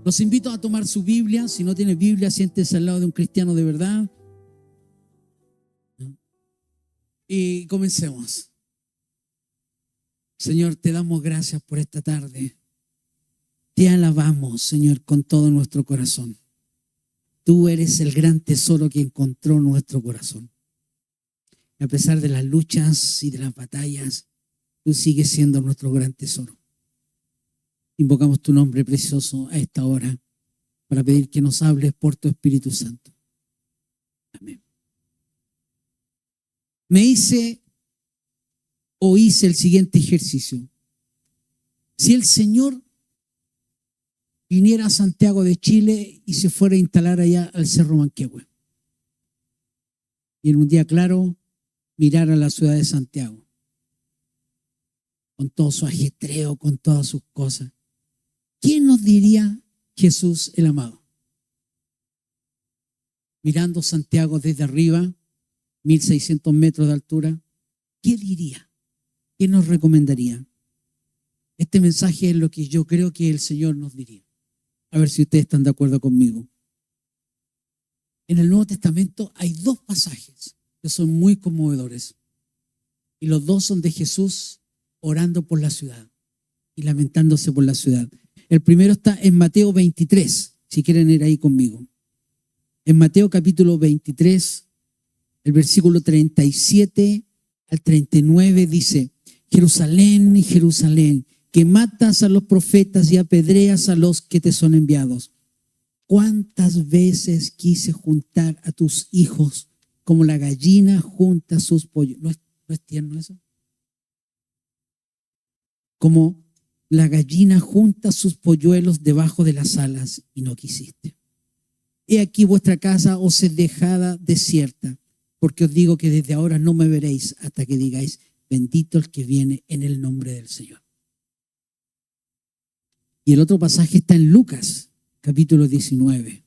Los invito a tomar su Biblia. Si no tiene Biblia, siéntese al lado de un cristiano de verdad. Y comencemos. Señor, te damos gracias por esta tarde. Te alabamos, Señor, con todo nuestro corazón. Tú eres el gran tesoro que encontró nuestro corazón. A pesar de las luchas y de las batallas, tú sigues siendo nuestro gran tesoro. Invocamos tu nombre precioso a esta hora para pedir que nos hables por tu Espíritu Santo. Amén. Hice el siguiente ejercicio. Si el Señor viniera a Santiago de Chile y se fuera a instalar allá al Cerro Manquehue, y en un día claro mirar a la ciudad de Santiago, con todo su ajetreo, con todas sus cosas, ¿quién nos diría Jesús el amado? Mirando Santiago desde arriba, 1600 metros de altura, ¿qué diría? ¿Qué nos recomendaría? Este mensaje es lo que yo creo que el Señor nos diría. A ver si ustedes están de acuerdo conmigo. En el Nuevo Testamento hay dos pasajes que son muy conmovedores. Y los dos son de Jesús orando por la ciudad y lamentándose por la ciudad. El primero está en Mateo 23, si quieren ir ahí conmigo. En Mateo capítulo 23, el versículo 37 al 39 dice: Jerusalén, Jerusalén, que matas a los profetas y apedreas a los que te son enviados. ¿Cuántas veces quise juntar a tus hijos como la gallina junta sus pollos? ¿No es tierno eso? Como la gallina junta sus polluelos debajo de las alas y no quisiste. He aquí vuestra casa os es dejada desierta, porque os digo que desde ahora no me veréis hasta que digáis: bendito el que viene en el nombre del Señor. Y el otro pasaje está en Lucas, capítulo 19.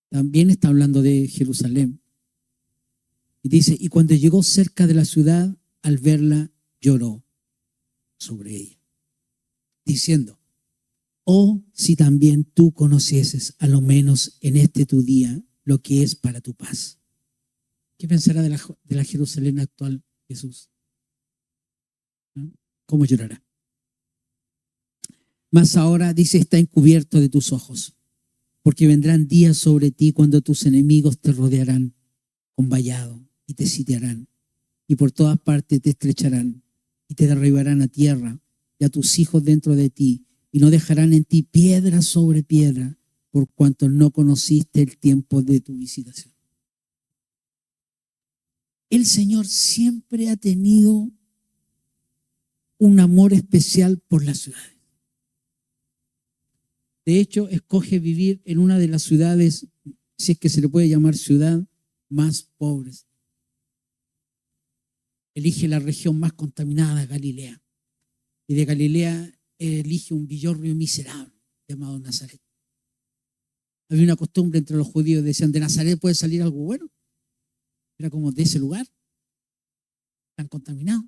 También está hablando de Jerusalén. Y dice: y cuando llegó cerca de la ciudad, al verla, lloró sobre ella, diciendo: oh, si también tú conocieses, a lo menos en este tu día, lo que es para tu paz. ¿Qué pensará de la Jerusalén actual Jesús? ¿No? ¿Cómo llorará? Mas ahora, dice, está encubierto de tus ojos, porque vendrán días sobre ti cuando tus enemigos te rodearán con vallado y te sitiarán, y por todas partes te estrecharán y te derribarán a tierra y a tus hijos dentro de ti, y no dejarán en ti piedra sobre piedra, por cuanto no conociste el tiempo de tu visitación. El Señor siempre ha tenido un amor especial por las ciudades. De hecho, escoge vivir en una de las ciudades, si es que se le puede llamar ciudad, más pobres. Elige la región más contaminada, Galilea. Y de Galilea elige un villorrio miserable llamado Nazaret. Había una costumbre entre los judíos, decían: de Nazaret puede salir algo bueno. Era como de ese lugar, tan contaminado.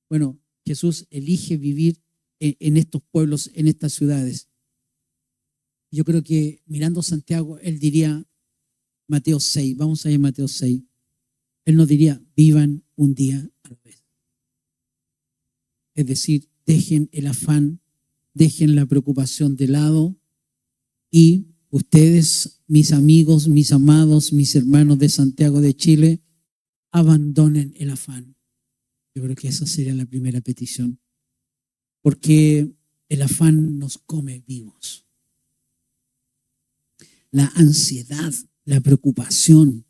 Bueno, Jesús elige vivir en estos pueblos, en estas ciudades. Yo creo que mirando Santiago, él diría, Mateo 6, vamos a ir a Mateo 6. Él nos diría: vivan un día a la vez. Es decir, dejen el afán, dejen la preocupación de lado, y ustedes, mis amigos, mis amados, mis hermanos de Santiago de Chile, abandonen el afán. Yo creo que esa sería la primera petición, porque el afán nos come vivos. La ansiedad, la preocupación.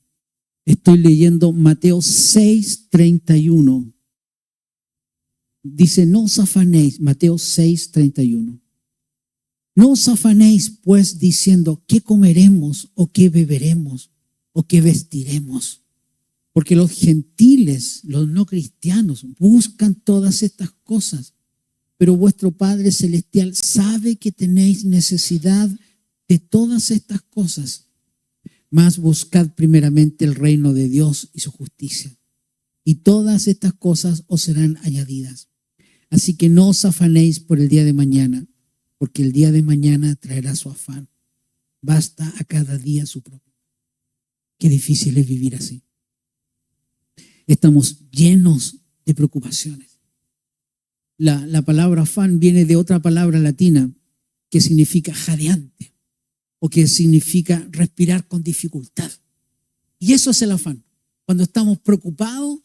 Estoy leyendo Mateo 6:31. Dice: no os afanéis, Mateo 6:31. No os afanéis pues diciendo: ¿qué comeremos o qué beberemos o qué vestiremos? Porque los gentiles, los no cristianos, buscan todas estas cosas. Pero vuestro Padre Celestial sabe que tenéis necesidad de todas estas cosas. Mas buscad primeramente el reino de Dios y su justicia, y todas estas cosas os serán añadidas. Así que no os afanéis por el día de mañana, porque el día de mañana traerá su afán. Basta a cada día su propio. Qué difícil es vivir así. Estamos llenos de preocupaciones. La palabra afán viene de otra palabra latina que significa jadeante o que significa respirar con dificultad. Y eso es el afán. Cuando estamos preocupados,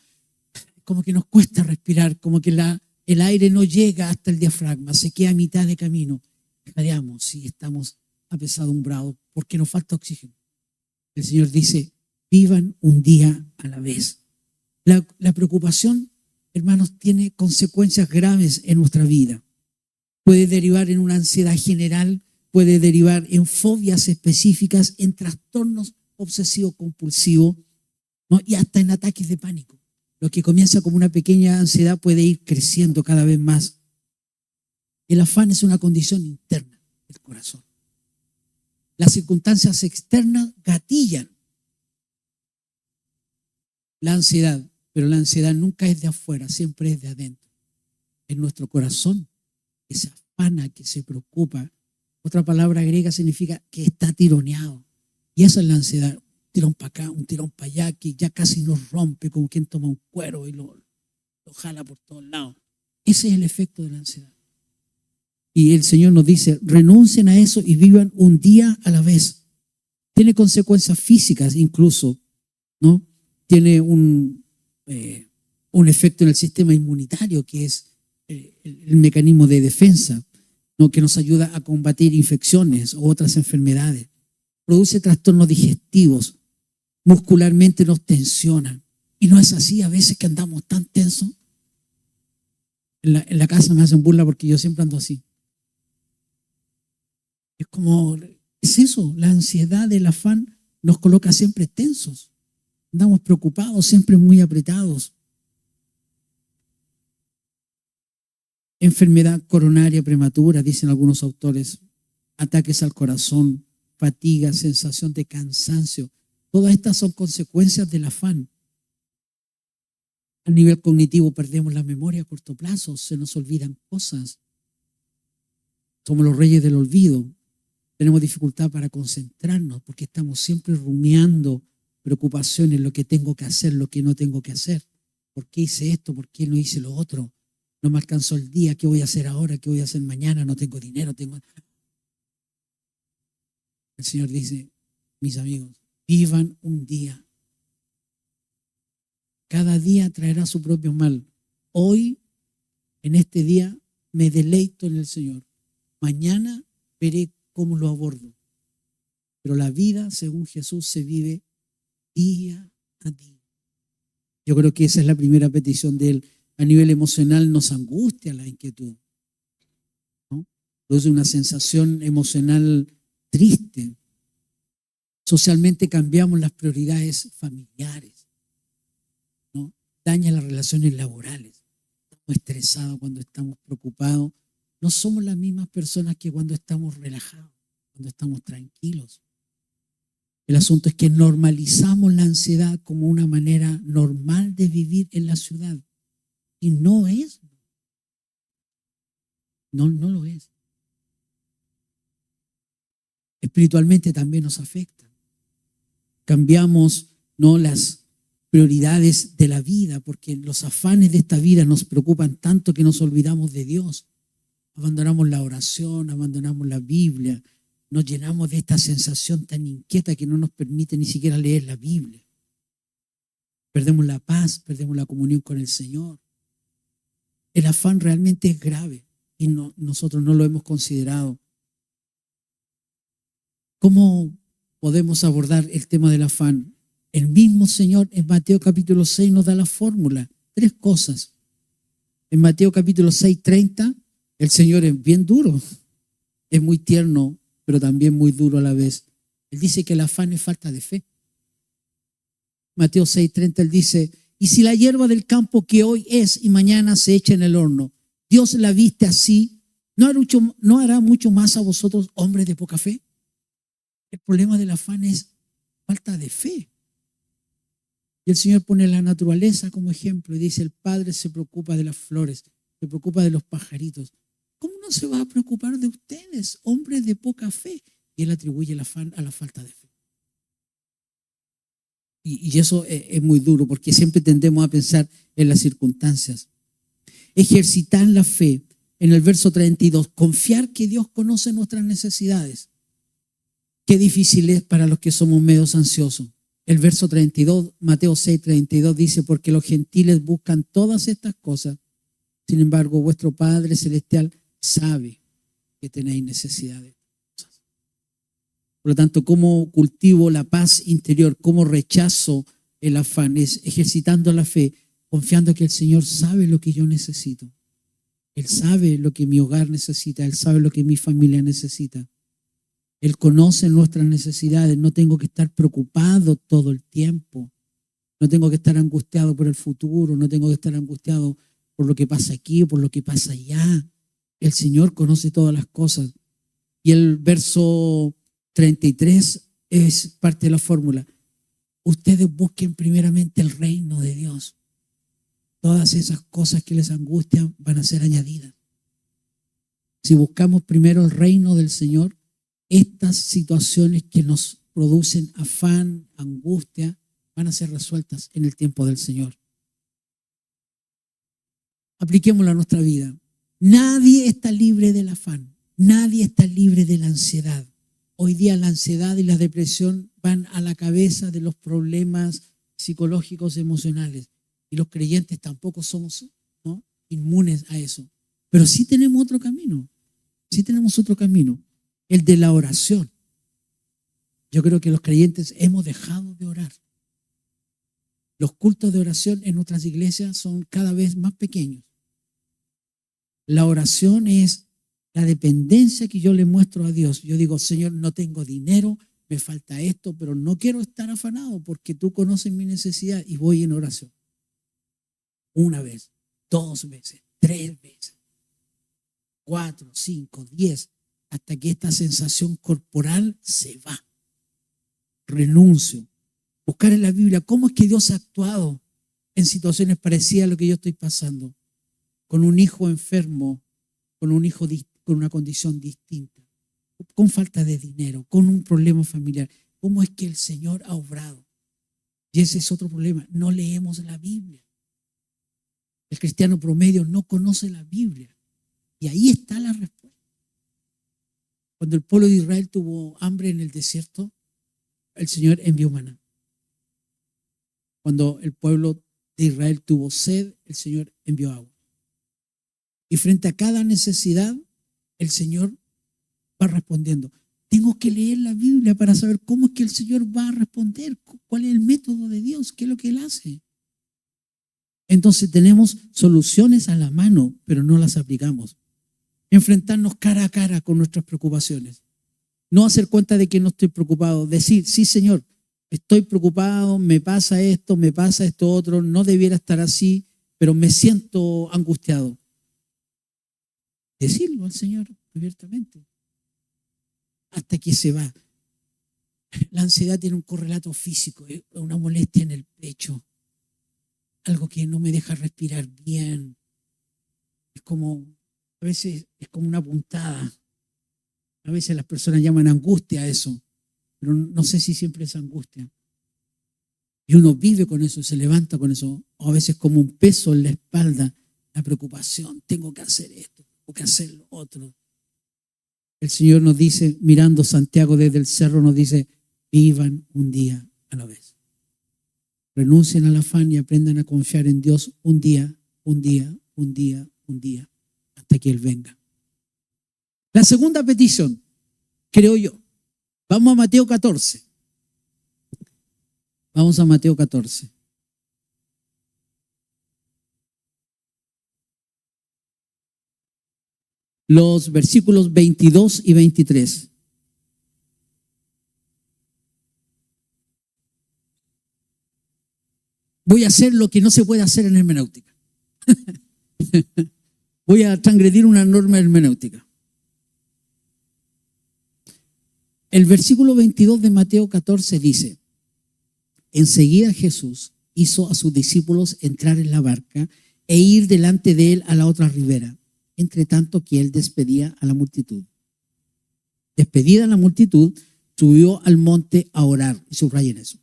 como que nos cuesta respirar, como que el aire no llega hasta el diafragma, se queda a mitad de camino. Jadeamos y estamos apesadumbrados porque nos falta oxígeno. El Señor dice, vivan un día a la vez. La preocupación, hermanos, tiene consecuencias graves en nuestra vida. Puede derivar en una ansiedad general, puede derivar en fobias específicas, en trastornos obsesivo-compulsivos, ¿no? Y hasta en ataques de pánico. Lo que comienza como una pequeña ansiedad puede ir creciendo cada vez más. El afán es una condición interna del corazón. Las circunstancias externas gatillan la ansiedad, pero la ansiedad nunca es de afuera, siempre es de adentro. En nuestro corazón, que se afana, que se preocupa. Otra palabra griega significa que está tironeado. Y esa es la ansiedad. Un tirón para acá, un tirón para allá, que ya casi nos rompe, como quien toma un cuero y lo jala por todos lados. Ese es el efecto de la ansiedad. Y el Señor nos dice, renuncien a eso y vivan un día a la vez. Tiene consecuencias físicas incluso, ¿no? Tiene un efecto en el sistema inmunitario, que es el mecanismo de defensa, ¿no? Que nos ayuda a combatir infecciones u otras enfermedades. Produce trastornos digestivos, muscularmente nos tensiona. Y no es así a veces que andamos tan tensos. En la casa me hacen burla porque yo siempre ando así. Es como, es eso, la ansiedad, el afán nos coloca siempre tensos. Andamos preocupados, siempre muy apretados. Enfermedad coronaria prematura, dicen algunos autores, ataques al corazón, fatiga, sensación de cansancio. Todas estas son consecuencias del afán. A nivel cognitivo perdemos la memoria a corto plazo, se nos olvidan cosas. Somos los reyes del olvido. Tenemos dificultad para concentrarnos porque estamos siempre rumiando preocupaciones, lo que tengo que hacer, lo que no tengo que hacer. ¿Por qué hice esto? ¿Por qué no hice lo otro? No me alcanzó el día, ¿qué voy a hacer ahora? ¿Qué voy a hacer mañana? No tengo dinero, El Señor dice, mis amigos, vivan un día. Cada día traerá su propio mal. Hoy, en este día, me deleito en el Señor. Mañana veré cómo lo abordo. Pero la vida, según Jesús, se vive día a día. Yo creo que esa es la primera petición de Él. A nivel emocional nos angustia la inquietud, ¿no? Produce una sensación emocional triste. Socialmente cambiamos las prioridades familiares, ¿no? Daña las relaciones laborales. Estamos estresados cuando estamos preocupados. No somos las mismas personas que cuando estamos relajados, cuando estamos tranquilos. El asunto es que normalizamos la ansiedad como una manera normal de vivir en la ciudad. Y no es. No lo es. Espiritualmente también nos afecta. Cambiamos, ¿no?, las prioridades de la vida porque los afanes de esta vida nos preocupan tanto que nos olvidamos de Dios. Abandonamos la oración, abandonamos la Biblia, nos llenamos de esta sensación tan inquieta que no nos permite ni siquiera leer la Biblia. Perdemos la paz, perdemos la comunión con el Señor. El afán realmente es grave y nosotros no lo hemos considerado. ¿Cómo podemos abordar el tema del afán? El mismo Señor en Mateo capítulo 6 nos da la fórmula. 3 cosas. En Mateo capítulo 6:30, el Señor es bien duro. Es muy tierno, pero también muy duro a la vez. Él dice que el afán es falta de fe. Mateo 6:30, Él dice, y si la hierba del campo que hoy es y mañana se echa en el horno, Dios la viste así, ¿no hará mucho más a vosotros, hombres de poca fe? El problema del afán es falta de fe. Y el Señor pone la naturaleza como ejemplo y dice, el Padre se preocupa de las flores, se preocupa de los pajaritos. ¿Cómo no se va a preocupar de ustedes, hombres de poca fe. Y él atribuye el afán a la falta de fe. Y eso es muy duro, porque siempre tendemos a pensar en las circunstancias. Ejercitar la fe, en el verso 32, confiar que Dios conoce nuestras necesidades. Qué difícil es para los que somos medios ansiosos. El verso 32, Mateo 6, 32 dice, porque los gentiles buscan todas estas cosas, sin embargo vuestro Padre Celestial sabe que tenéis necesidades. Por lo tanto, ¿cómo cultivo la paz interior? ¿Cómo rechazo el afán? Es ejercitando la fe, confiando que el Señor sabe lo que yo necesito. Él sabe lo que mi hogar necesita, Él sabe lo que mi familia necesita. Él conoce nuestras necesidades, no tengo que estar preocupado todo el tiempo. No tengo que estar angustiado por el futuro, no tengo que estar angustiado por lo que pasa aquí o por lo que pasa allá. El Señor conoce todas las cosas. Y el verso 33 es parte de la fórmula. Ustedes busquen primeramente el reino de Dios. Todas esas cosas que les angustian van a ser añadidas. Si buscamos primero el reino del Señor, estas situaciones que nos producen afán, angustia, van a ser resueltas en el tiempo del Señor. Apliquémoslo a nuestra vida. Nadie está libre del afán. Nadie está libre de la ansiedad. Hoy día la ansiedad y la depresión van a la cabeza de los problemas psicológicos, emocionales. Y los creyentes tampoco somos, ¿no?, inmunes a eso. Pero sí tenemos otro camino. Sí tenemos otro camino. El de la oración. Yo creo que los creyentes hemos dejado de orar. Los cultos de oración en nuestras iglesias son cada vez más pequeños. La oración es la dependencia que yo le muestro a Dios. Yo digo, Señor, no tengo dinero, me falta esto, pero no quiero estar afanado porque tú conoces mi necesidad, y voy en oración. Una vez, 2 veces, 3 veces, 4, 5, 10, hasta que esta sensación corporal se va. Renuncio. Buscar en la Biblia cómo es que Dios ha actuado en situaciones parecidas a lo que yo estoy pasando, con un hijo enfermo, con un hijo con una condición distinta, con falta de dinero, con un problema familiar. ¿Cómo es que el Señor ha obrado? Y ese es otro problema. No leemos la Biblia. El cristiano promedio no conoce la Biblia. Y ahí está la respuesta. Cuando el pueblo de Israel tuvo hambre en el desierto, el Señor envió maná. Cuando el pueblo de Israel tuvo sed, el Señor envió agua. Y frente a cada necesidad, el Señor va respondiendo. Tengo que leer la Biblia para saber cómo es que el Señor va a responder, cuál es el método de Dios, qué es lo que Él hace. Entonces tenemos soluciones a la mano, pero no las aplicamos. Enfrentarnos cara a cara con nuestras preocupaciones. No hacer cuenta de que no estoy preocupado. Decir, sí, Señor, estoy preocupado, me pasa esto otro, no debiera estar así, pero me siento angustiado. Decirlo al Señor abiertamente. Hasta que se va. La ansiedad tiene un correlato físico, una molestia en el pecho, algo que no me deja respirar bien. Es como, a veces es como una puntada. A veces las personas llaman angustia a eso, pero no sé si siempre es angustia. Y uno vive con eso, se levanta con eso, o a veces como un peso en la espalda, la preocupación, tengo que hacer esto, tengo que hacer lo otro. El Señor nos dice, mirando Santiago desde el cerro, nos dice, vivan un día a la vez. Renuncien al afán y aprendan a confiar en Dios un día, hasta que Él venga. La segunda petición, creo yo. Vamos a Mateo 14. Vamos a Mateo 14. Los versículos 22 y 23. Voy a hacer lo que no se puede hacer en hermenéutica. Voy a transgredir una norma hermenéutica. El versículo 22 de Mateo 14 dice, enseguida Jesús hizo a sus discípulos entrar en la barca e ir delante de él a la otra ribera, entre tanto que él despedía a la multitud. Despedida la multitud, subió al monte a orar. Y subrayen eso.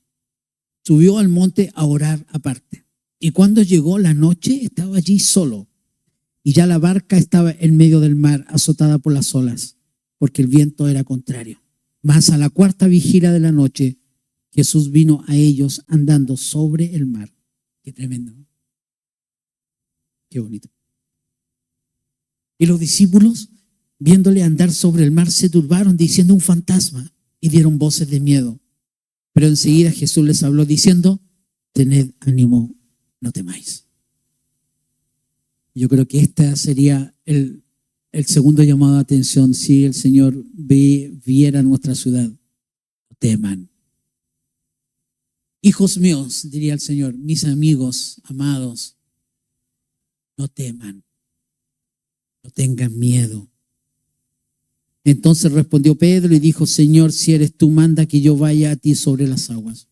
Subió al monte a orar aparte. Y cuando llegó la noche, estaba allí solo. Y ya la barca estaba en medio del mar, azotada por las olas, porque el viento era contrario. Mas a la cuarta vigilia de la noche, Jesús vino a ellos andando sobre el mar. Qué tremendo, ¿no? Qué bonito. Y los discípulos, viéndole andar sobre el mar, se turbaron diciendo: un fantasma, y dieron voces de miedo. Pero enseguida Jesús les habló diciendo: tened ánimo, no temáis. Yo creo que este sería el segundo llamado de atención. Si el Señor viera nuestra ciudad, no teman. Hijos míos, diría el Señor, mis amigos amados, no teman, no tengan miedo. Entonces respondió Pedro y dijo: Señor, si eres tú, manda que yo vaya a ti sobre las aguas.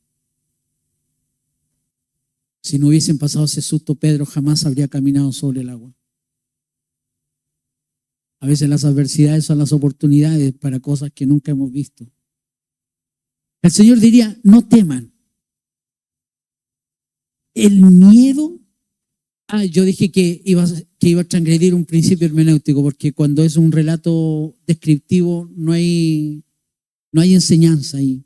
Si no hubiesen pasado ese susto, Pedro jamás habría caminado sobre el agua. A veces las adversidades son las oportunidades para cosas que nunca hemos visto. El Señor diría: no teman. El miedo. Yo dije que iba a transgredir un principio hermenéutico, porque cuando es un relato descriptivo no hay enseñanza ahí.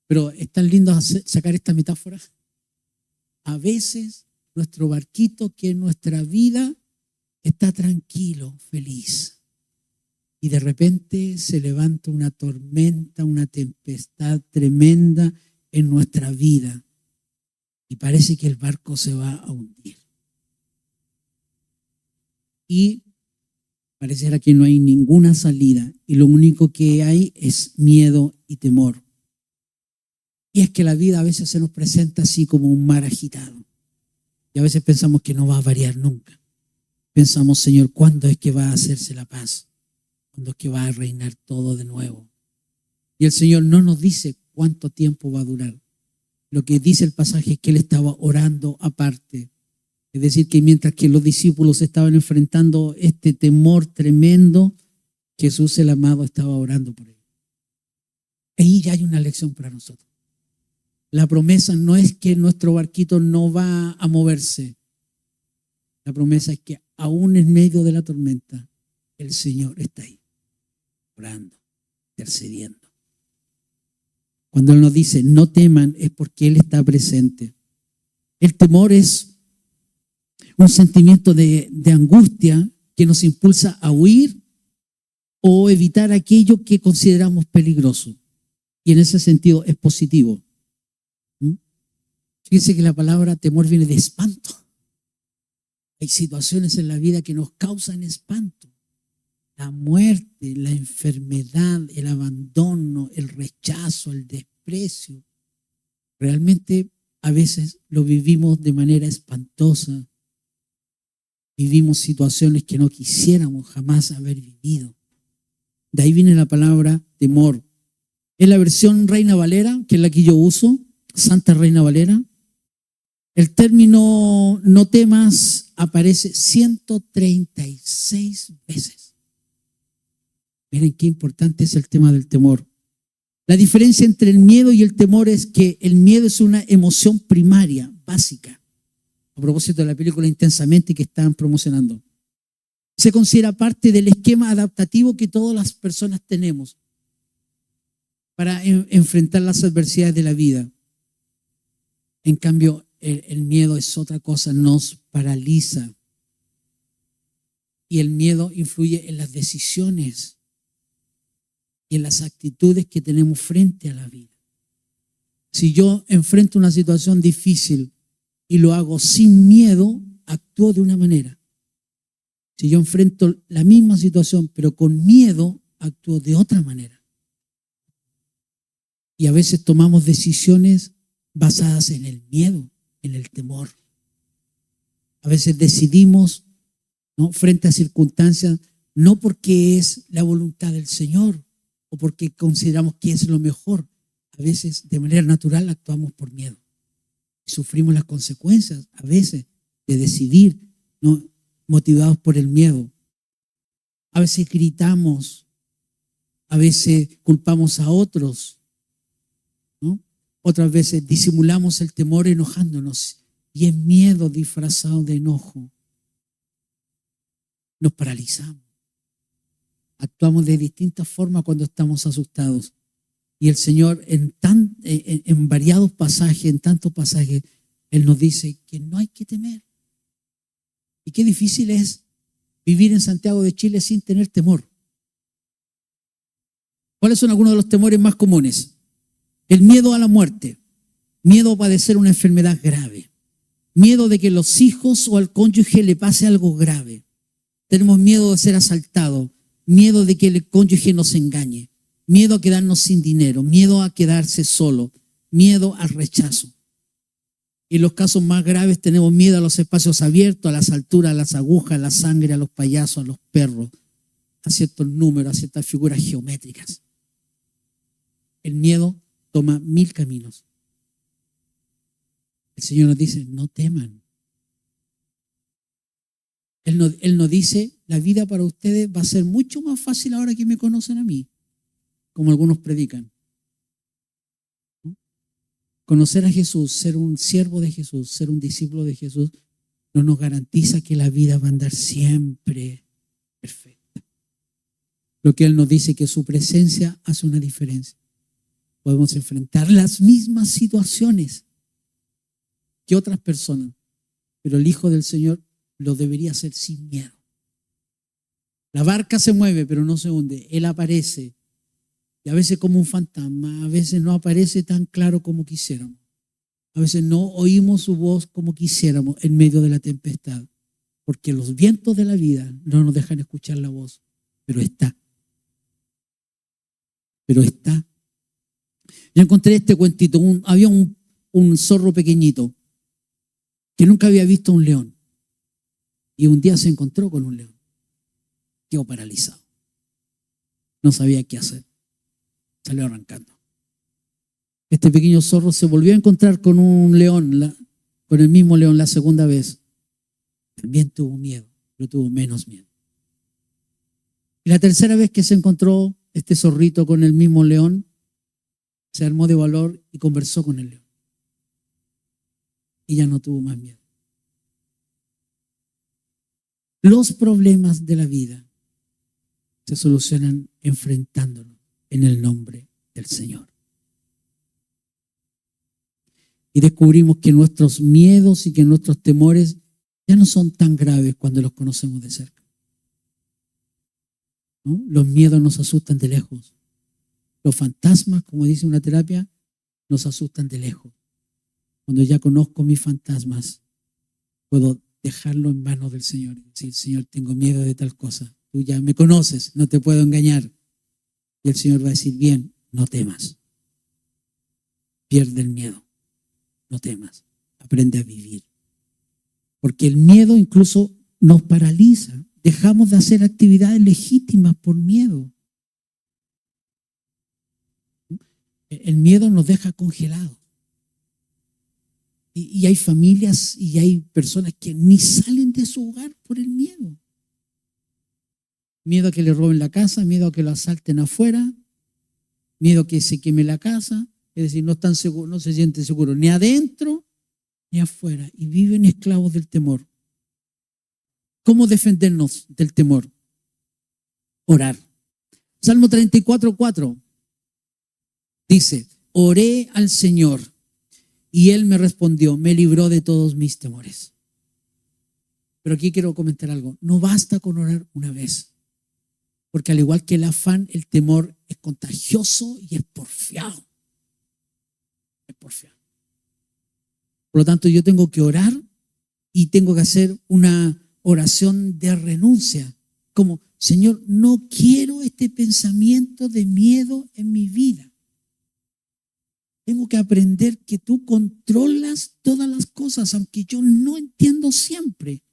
Pero es tan lindo sacar esta metáfora. A veces nuestro barquito, que en nuestra vida está tranquilo, feliz, y de repente se levanta una tormenta, una tempestad tremenda en nuestra vida, y parece que el barco se va a hundir. Y pareciera que no hay ninguna salida, y lo único que hay es miedo y temor. Y es que la vida a veces se nos presenta así como un mar agitado. Y a veces pensamos que no va a variar nunca. Pensamos: Señor, ¿cuándo es que va a hacerse la paz? ¿Cuándo es que va a reinar todo de nuevo? Y el Señor no nos dice cuánto tiempo va a durar. Lo que dice el pasaje es que Él estaba orando aparte. Es decir, que mientras que los discípulos estaban enfrentando este temor tremendo, Jesús el amado estaba orando por ellos. Ahí ya hay una lección para nosotros. La promesa no es que nuestro barquito no va a moverse. La promesa es que aún en medio de la tormenta, el Señor está ahí, orando, intercediendo. Cuando Él nos dice no teman, es porque Él está presente. El temor es un sentimiento de angustia que nos impulsa a huir o evitar aquello que consideramos peligroso. Y en ese sentido es positivo. Fíjense que la palabra temor viene de espanto. Hay situaciones en la vida que nos causan espanto. La muerte, la enfermedad, el abandono, el rechazo, el desprecio. Realmente a veces lo vivimos de manera espantosa. Vivimos situaciones que no quisiéramos jamás haber vivido. De ahí viene la palabra temor. En la versión Reina Valera, que es la que yo uso, Santa Reina Valera, el término no temas aparece 136 veces. Miren qué importante es el tema del temor. La diferencia entre el miedo y el temor es que el miedo es una emoción primaria, básica. A propósito de la película Intensamente que están promocionando. Se considera parte del esquema adaptativo que todas las personas tenemos para enfrentar las adversidades de la vida. En cambio, el miedo es otra cosa, nos paraliza. Y el miedo influye en las decisiones y en las actitudes que tenemos frente a la vida. Si yo enfrento una situación difícil y lo hago sin miedo, actúo de una manera. Si yo enfrento la misma situación pero con miedo, actúo de otra manera. Y a veces tomamos decisiones basadas en el miedo, en el temor. A veces decidimos, ¿no?, frente a circunstancias, no porque es la voluntad del Señor o porque consideramos que es lo mejor. A veces de manera natural actuamos por miedo. Y sufrimos las consecuencias a veces de decidir, ¿no?, motivados por el miedo. A veces gritamos, a veces culpamos a otros, ¿no? Otras veces disimulamos el temor enojándonos y es miedo disfrazado de enojo. Nos paralizamos. Actuamos de distintas formas cuando estamos asustados. Y el Señor en variados pasajes, en tantos pasajes, Él nos dice que no hay que temer. Y qué difícil es vivir en Santiago de Chile sin tener temor. ¿Cuáles son algunos de los temores más comunes? El miedo a la muerte, miedo a padecer una enfermedad grave, miedo de que los hijos o al cónyuge le pase algo grave. Tenemos miedo de ser asaltados, miedo de que el cónyuge nos engañe, miedo a quedarnos sin dinero, miedo a quedarse solo, miedo al rechazo. Y en los casos más graves tenemos miedo a los espacios abiertos, a las alturas, a las agujas, a la sangre, a los payasos, a los perros, a ciertos números, a ciertas figuras geométricas. El miedo toma 1000 caminos. El Señor nos dice, no teman. Él nos dice, la vida para ustedes va a ser mucho más fácil ahora que me conocen a mí, como algunos predican. Conocer a Jesús, ser un siervo de Jesús, ser un discípulo de Jesús, no nos garantiza que la vida va a andar siempre perfecta. Lo que Él nos dice, que su presencia hace una diferencia. Podemos enfrentar las mismas situaciones que otras personas, pero el Hijo del Señor lo debería hacer sin miedo. La barca se mueve, pero no se hunde. Él aparece. Y a veces como un fantasma, a veces no aparece tan claro como quisiéramos. A veces no oímos su voz como quisiéramos en medio de la tempestad, porque los vientos de la vida no nos dejan escuchar la voz, pero está. Pero está. Yo encontré este cuentito, había un zorro pequeñito que nunca había visto un león y un día se encontró con un león. Quedó paralizado. No sabía qué hacer. Salió arrancando. Este pequeño zorro se volvió a encontrar con un león, con el mismo león la segunda vez. También tuvo miedo, pero tuvo menos miedo. Y la tercera vez que se encontró este zorrito con el mismo león, se armó de valor y conversó con el león. Y ya no tuvo más miedo. Los problemas de la vida se solucionan enfrentándonos en el nombre del Señor. Y descubrimos que nuestros miedos y que nuestros temores ya no son tan graves cuando los conocemos de cerca, ¿no? Los miedos nos asustan de lejos. Los fantasmas, como dice una terapia, nos asustan de lejos. Cuando ya conozco mis fantasmas, puedo dejarlo en manos del Señor y decir, Señor, tengo miedo de tal cosa. Tú ya me conoces, no te puedo engañar. Y el Señor va a decir, bien, no temas. Pierde el miedo. No temas. Aprende a vivir. Porque el miedo incluso nos paraliza. Dejamos de hacer actividades legítimas por miedo. El miedo nos deja congelados. Y hay familias y hay personas que ni salen de su hogar por el miedo. Miedo a que le roben la casa, miedo a que lo asalten afuera, miedo a que se queme la casa. Es decir, no están seguros, no se sienten seguros ni adentro ni afuera. Y viven esclavos del temor. ¿Cómo defendernos del temor? Orar. Salmo 34:4 dice, oré al Señor y Él me respondió, me libró de todos mis temores. Pero aquí quiero comentar algo. No basta con orar una vez. Porque al igual que el afán, el temor es contagioso y es porfiado. Es porfiado. Por lo tanto, yo tengo que orar y tengo que hacer una oración de renuncia. Como, Señor, no quiero este pensamiento de miedo en mi vida. Tengo que aprender que tú controlas todas las cosas, aunque yo no entiendo siempre.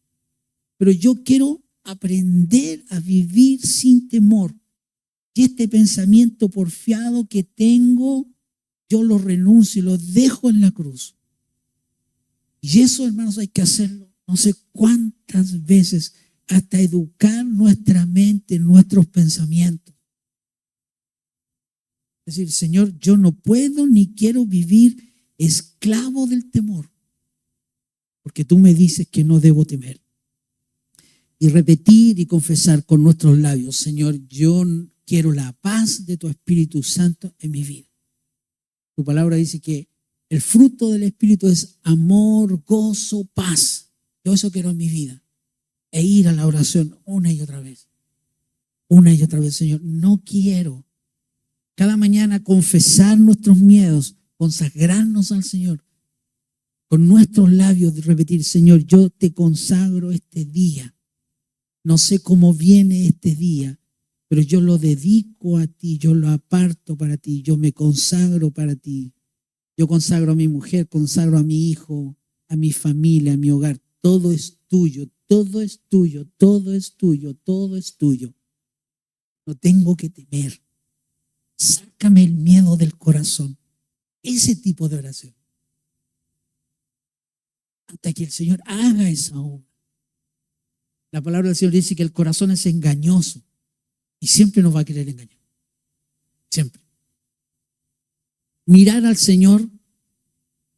Pero yo quiero aprender a vivir sin temor. Y este pensamiento porfiado que tengo, yo lo renuncio y lo dejo en la cruz. Y eso, hermanos, hay que hacerlo no sé cuántas veces hasta educar nuestra mente, nuestros pensamientos. Es decir, Señor, yo no puedo ni quiero vivir esclavo del temor, porque tú me dices que no debo temer. Y repetir y confesar con nuestros labios, Señor, yo quiero la paz de tu Espíritu Santo en mi vida. Tu palabra dice que el fruto del Espíritu es amor, gozo, paz. Yo eso quiero en mi vida. E ir a la oración una y otra vez. Una y otra vez, Señor. No quiero cada mañana confesar nuestros miedos, consagrarnos al Señor. Con nuestros labios repetir, Señor, yo te consagro este día. No sé cómo viene este día, pero yo lo dedico a ti, yo lo aparto para ti, yo me consagro para ti. Yo consagro a mi mujer, consagro a mi hijo, a mi familia, a mi hogar. Todo es tuyo, todo es tuyo, todo es tuyo, todo es tuyo. No tengo que temer. Sácame el miedo del corazón. Ese tipo de oración. Hasta que el Señor haga esa obra. La palabra del Señor dice que el corazón es engañoso y siempre nos va a querer engañar. Siempre. Mirar al Señor,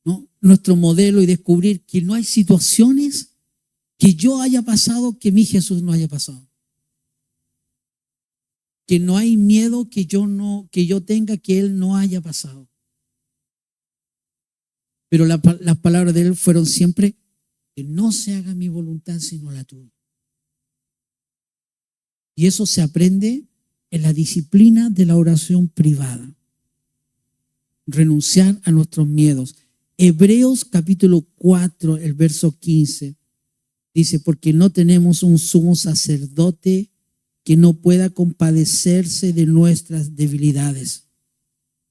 ¿no? Nuestro modelo, y descubrir que no hay situaciones que yo haya pasado que mi Jesús no haya pasado. Que no hay miedo que yo tenga que Él no haya pasado. Pero las palabras de Él fueron siempre que no se haga mi voluntad sino la tuya. Y eso se aprende en la disciplina de la oración privada. Renunciar a nuestros miedos. Hebreos capítulo 4, el verso 15, dice, porque no tenemos un sumo sacerdote que no pueda compadecerse de nuestras debilidades,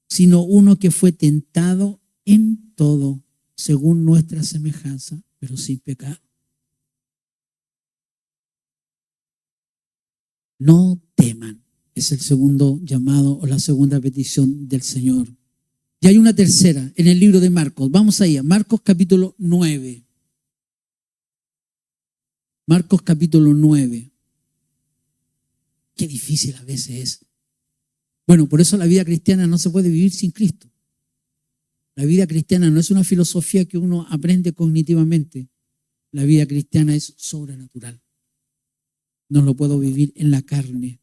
sino uno que fue tentado en todo, según nuestra semejanza, pero sin pecado. No teman, es el segundo llamado o la segunda petición del Señor. Y hay una tercera en el libro de Marcos. Vamos ahí a Marcos capítulo 9. Marcos capítulo 9. Qué difícil a veces es. Bueno, por eso la vida cristiana no se puede vivir sin Cristo. La vida cristiana no es una filosofía que uno aprende cognitivamente. La vida cristiana es sobrenatural. No lo puedo vivir en la carne.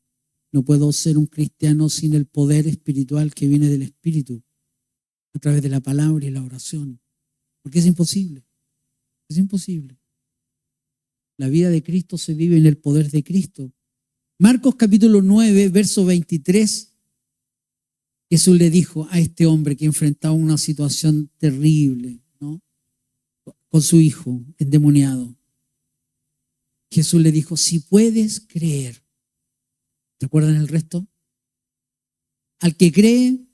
No puedo ser un cristiano sin el poder espiritual que viene del Espíritu a través de la palabra y la oración. Porque es imposible. Es imposible. La vida de Cristo se vive en el poder de Cristo. Marcos capítulo 9, verso 23. Jesús le dijo a este hombre que enfrentaba una situación terrible, ¿no? Con su hijo endemoniado. Jesús le dijo, si puedes creer. ¿Te acuerdan el resto? Al que cree,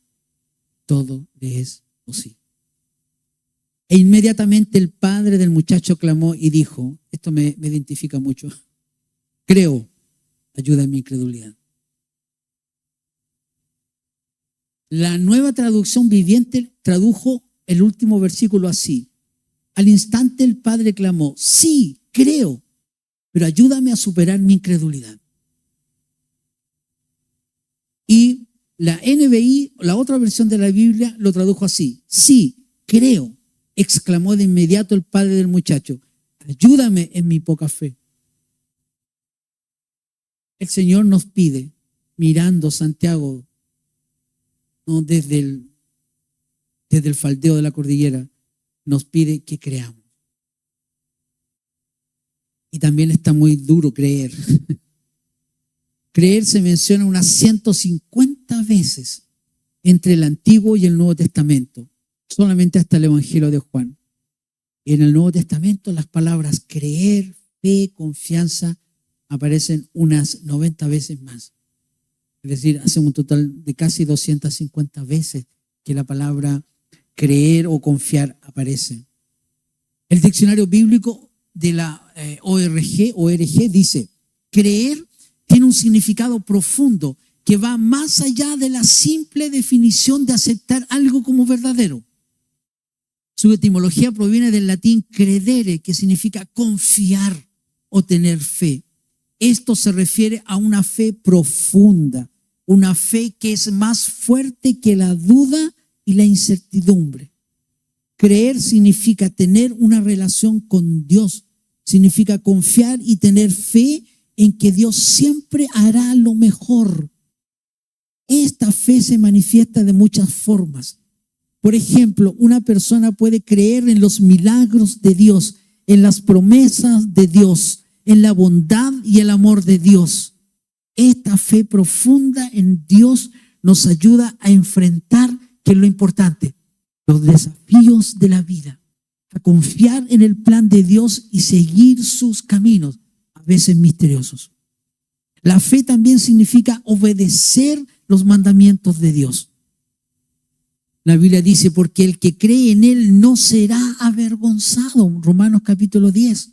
todo le es posible. E inmediatamente el padre del muchacho clamó y dijo, esto me identifica mucho, creo, ayuda en mi incredulidad. La Nueva Traducción Viviente tradujo el último versículo así. Al instante el padre clamó, sí, creo, pero ayúdame a superar mi incredulidad. Y la NBI, la otra versión de la Biblia, lo tradujo así. Sí, creo, exclamó de inmediato el padre del muchacho. Ayúdame en mi poca fe. El Señor nos pide, mirando Santiago, ¿no? desde el faldeo de la cordillera, nos pide que creamos. Y también está muy duro creer. Creer se menciona unas 150 veces entre el Antiguo y el Nuevo Testamento, solamente hasta el Evangelio de Juan. Y en el Nuevo Testamento las palabras creer, fe, confianza aparecen unas 90 veces más. Es decir, hace un total de casi 250 veces que la palabra creer o confiar aparece. El diccionario bíblico de la ORG dice, creer tiene un significado profundo que va más allá de la simple definición de aceptar algo como verdadero. Su etimología proviene del latín credere, que significa confiar o tener fe. Esto se refiere a una fe profunda, una fe que es más fuerte que la duda y la incertidumbre. Creer significa tener una relación con Dios, significa confiar y tener fe en que Dios siempre hará lo mejor. Esta fe se manifiesta de muchas formas. Por ejemplo, una persona puede creer en los milagros de Dios, en las promesas de Dios, en la bondad y el amor de Dios. Esta fe profunda en Dios nos ayuda a enfrentar, que es lo importante, los desafíos de la vida, a confiar en el plan de Dios y seguir sus caminos, a veces misteriosos. La fe también significa obedecer los mandamientos de Dios. La Biblia dice, porque el que cree en Él no será avergonzado. Romanos capítulo 10.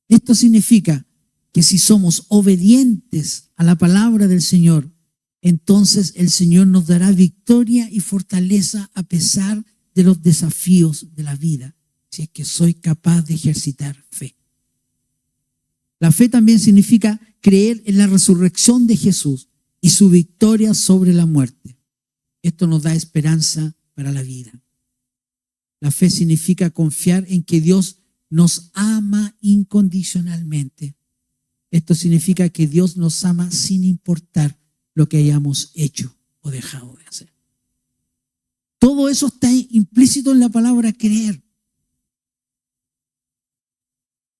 Esto significa que si somos obedientes a la palabra del Señor, entonces el Señor nos dará victoria y fortaleza a pesar de los desafíos de la vida, si es que soy capaz de ejercitar fe. La fe también significa creer en la resurrección de Jesús y su victoria sobre la muerte. Esto nos da esperanza para la vida. La fe significa confiar en que Dios nos ama incondicionalmente. Esto significa que Dios nos ama sin importar lo que hayamos hecho o dejado de hacer. Todo eso está implícito en la palabra creer.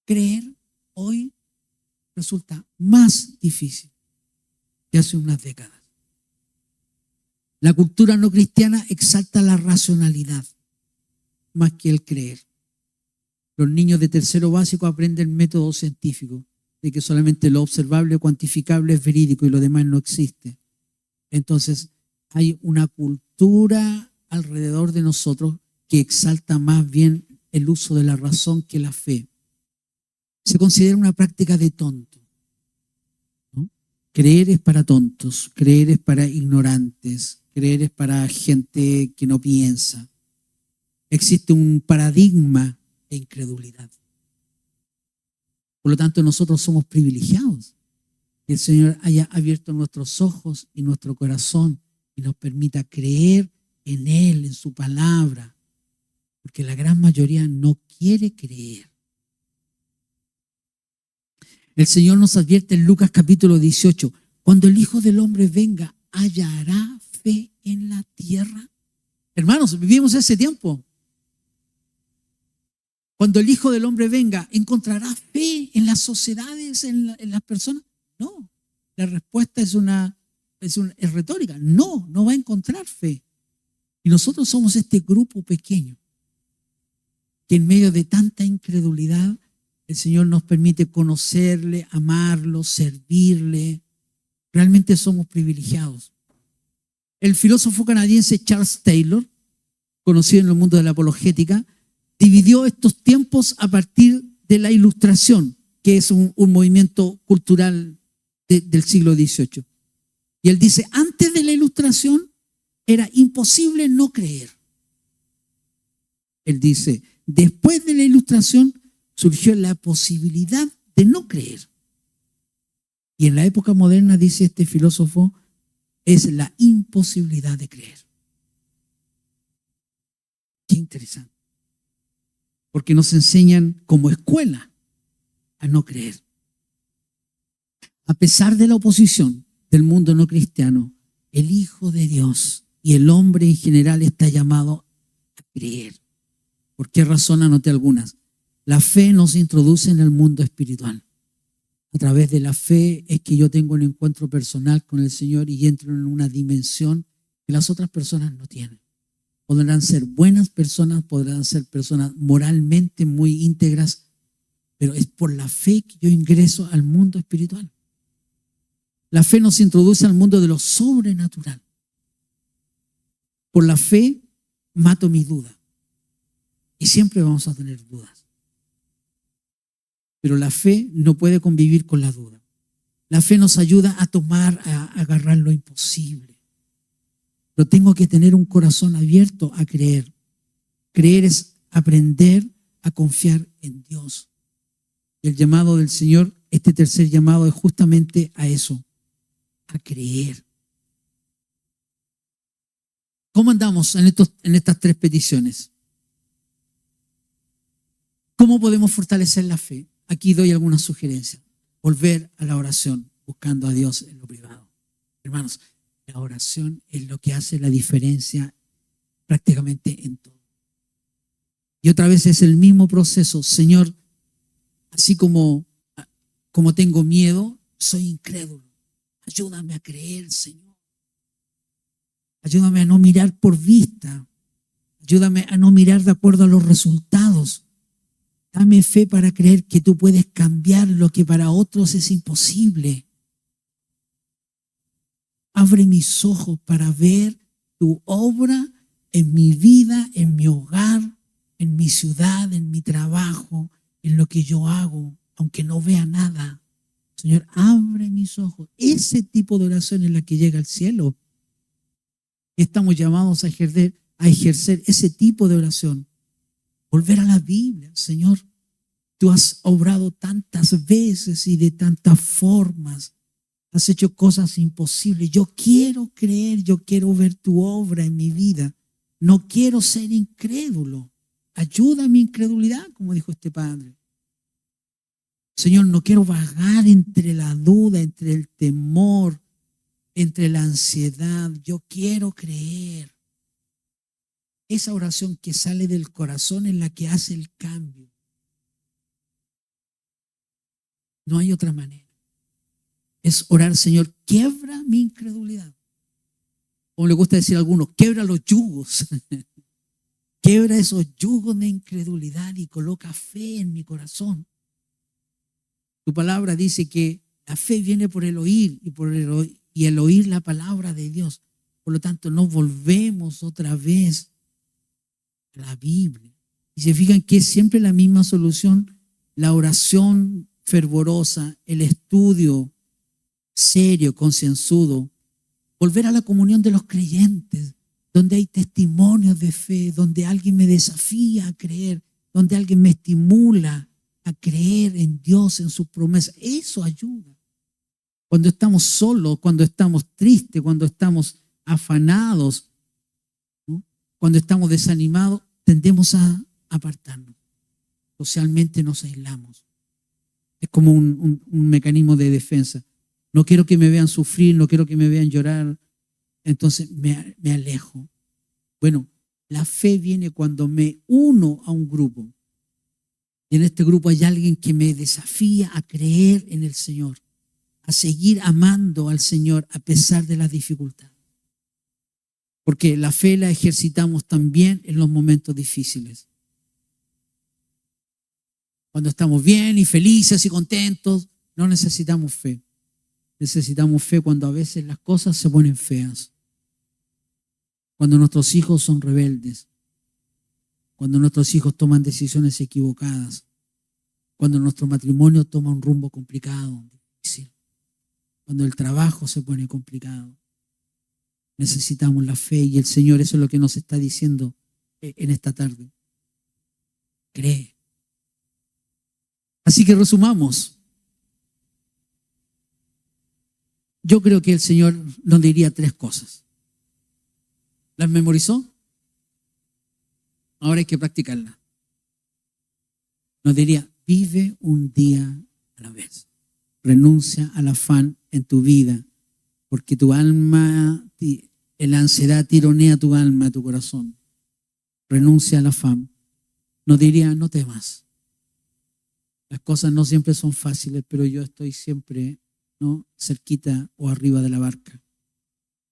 Creer hoy resulta más difícil que hace unas décadas. La cultura no cristiana exalta la racionalidad más que el creer. Los niños de tercero básico aprenden método científico, de que solamente lo observable, cuantificable es verídico y lo demás no existe. Entonces, hay una cultura alrededor de nosotros que exalta más bien el uso de la razón que la fe. Se considera una práctica de tonto, ¿no? Creer es para tontos, creer es para ignorantes, creer es para gente que no piensa. Existe un paradigma de incredulidad. Por lo tanto, nosotros somos privilegiados. Que el Señor haya abierto nuestros ojos y nuestro corazón y nos permita creer en Él, en su palabra, porque la gran mayoría no quiere creer. El Señor nos advierte en Lucas capítulo 18, cuando el Hijo del Hombre venga, ¿hallará fe en la tierra? Hermanos, vivimos ese tiempo. Cuando el Hijo del Hombre venga, ¿encontrará fe en las sociedades, en las personas? No, la respuesta es retórica. No va a encontrar fe. Y nosotros somos este grupo pequeño que en medio de tanta incredulidad el Señor nos permite conocerle, amarlo, servirle. Realmente somos privilegiados. El filósofo canadiense Charles Taylor, conocido en el mundo de la apologética, dividió estos tiempos a partir de la Ilustración, que es un movimiento cultural del siglo XVIII. Y él dice, antes de la Ilustración era imposible no creer. Él dice, después de la Ilustración surgió la posibilidad de no creer. Y en la época moderna, dice este filósofo, es la imposibilidad de creer. Qué interesante. Porque nos enseñan como escuela a no creer. A pesar de la oposición del mundo no cristiano, el Hijo de Dios y el hombre en general está llamado a creer. ¿Por qué razón? Anoté algunas. La fe nos introduce en el mundo espiritual. A través de la fe es que yo tengo un encuentro personal con el Señor y entro en una dimensión que las otras personas no tienen. Podrán ser buenas personas, podrán ser personas moralmente muy íntegras, pero es por la fe que yo ingreso al mundo espiritual. La fe nos introduce al mundo de lo sobrenatural. Por la fe mato mi duda. Y siempre vamos a tener dudas. Pero la fe no puede convivir con la duda. La fe nos ayuda a agarrar lo imposible. Pero tengo que tener un corazón abierto a creer. Creer es aprender a confiar en Dios. El llamado del Señor este tercer llamado es justamente a eso, a creer. ¿Cómo andamos en estas tres peticiones? ¿Cómo podemos fortalecer la fe? Aquí doy algunas sugerencias. Volver a la oración, buscando a Dios en lo privado. Hermanos, la oración es lo que hace la diferencia prácticamente en todo. Y otra vez es el mismo proceso. Señor, así como tengo miedo, soy incrédulo. Ayúdame a creer, Señor. Ayúdame a no mirar por vista. Ayúdame a no mirar de acuerdo a los resultados. Dame fe para creer que tú puedes cambiar lo que para otros es imposible. Abre mis ojos para ver tu obra en mi vida, en mi hogar, en mi ciudad, en mi trabajo, en lo que yo hago, aunque no vea nada. Señor, abre mis ojos. Ese tipo de oración es la que llega al cielo. Estamos llamados a ejercer ese tipo de oración. Volver a la Biblia. Señor, tú has obrado tantas veces y de tantas formas. Has hecho cosas imposibles. Yo quiero creer, yo quiero ver tu obra en mi vida. No quiero ser incrédulo. Ayuda a mi incredulidad, como dijo este padre. Señor, no quiero vagar entre la duda, entre el temor, entre la ansiedad. Yo quiero creer. Esa oración que sale del corazón es la que hace el cambio. No hay otra manera. Es orar, Señor, quiebra mi incredulidad. Como le gusta decir a algunos, quiebra los yugos. Quiebra esos yugos de incredulidad y coloca fe en mi corazón. Tu palabra dice que la fe viene por el oír y el oír la palabra de Dios. Por lo tanto, no volvemos otra vez a la Biblia. Y se fijan que es siempre la misma solución, la oración fervorosa, el estudio serio, concienzudo, volver a la comunión de los creyentes, donde hay testimonios de fe, donde alguien me desafía a creer, donde alguien me estimula a creer en Dios, en sus promesas. Eso ayuda. Cuando estamos solos, cuando estamos tristes, cuando estamos afanados, ¿no? Cuando estamos desanimados, tendemos a apartarnos. Socialmente nos aislamos. Es como un mecanismo de defensa. No quiero que me vean sufrir, no quiero que me vean llorar, entonces me alejo. Bueno, la fe viene cuando me uno a un grupo. Y en este grupo hay alguien que me desafía a creer en el Señor, a seguir amando al Señor a pesar de las dificultades. Porque la fe la ejercitamos también en los momentos difíciles. Cuando estamos bien y felices y contentos, no necesitamos fe. Necesitamos fe cuando a veces las cosas se ponen feas. Cuando nuestros hijos son rebeldes. Cuando nuestros hijos toman decisiones equivocadas. Cuando nuestro matrimonio toma un rumbo complicado, difícil. Cuando el trabajo se pone complicado. Necesitamos la fe y el Señor, eso es lo que nos está diciendo en esta tarde. Cree. Así que resumamos. Yo creo que el Señor nos diría tres cosas. ¿Las memorizó? Ahora hay que practicarlas. Nos diría, vive un día a la vez. Renuncia al afán en tu vida, porque tu alma, la ansiedad tironea tu alma, tu corazón. Renuncia al afán. Nos diría, no temas. Las cosas no siempre son fáciles, pero yo estoy siempre, ¿no?, cerquita o arriba de la barca.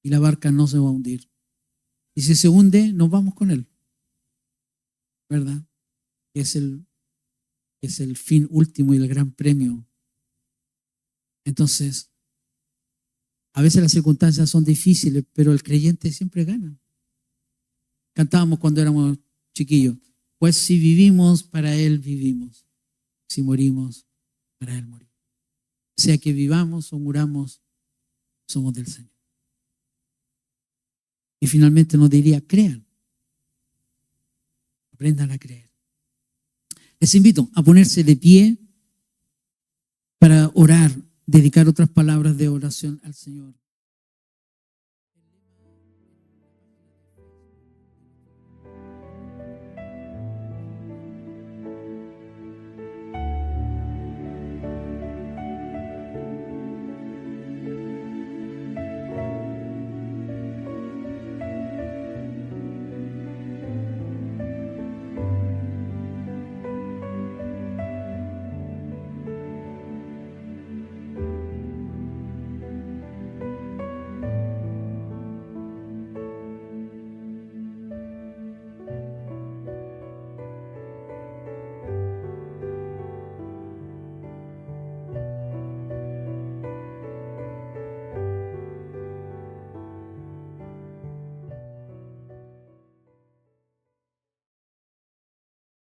Y la barca no se va a hundir. Y si se hunde, nos vamos con él. ¿Verdad? Es el fin último y el gran premio. Entonces, a veces las circunstancias son difíciles, pero el creyente siempre gana. Cantábamos cuando éramos chiquillos. Pues si vivimos, para Él vivimos. Si morimos, para Él morimos. Sea que vivamos o muramos, somos del Señor. Y finalmente nos diría, crean. Aprendan a creer. Les invito a ponerse de pie para orar, dedicar otras palabras de oración al Señor.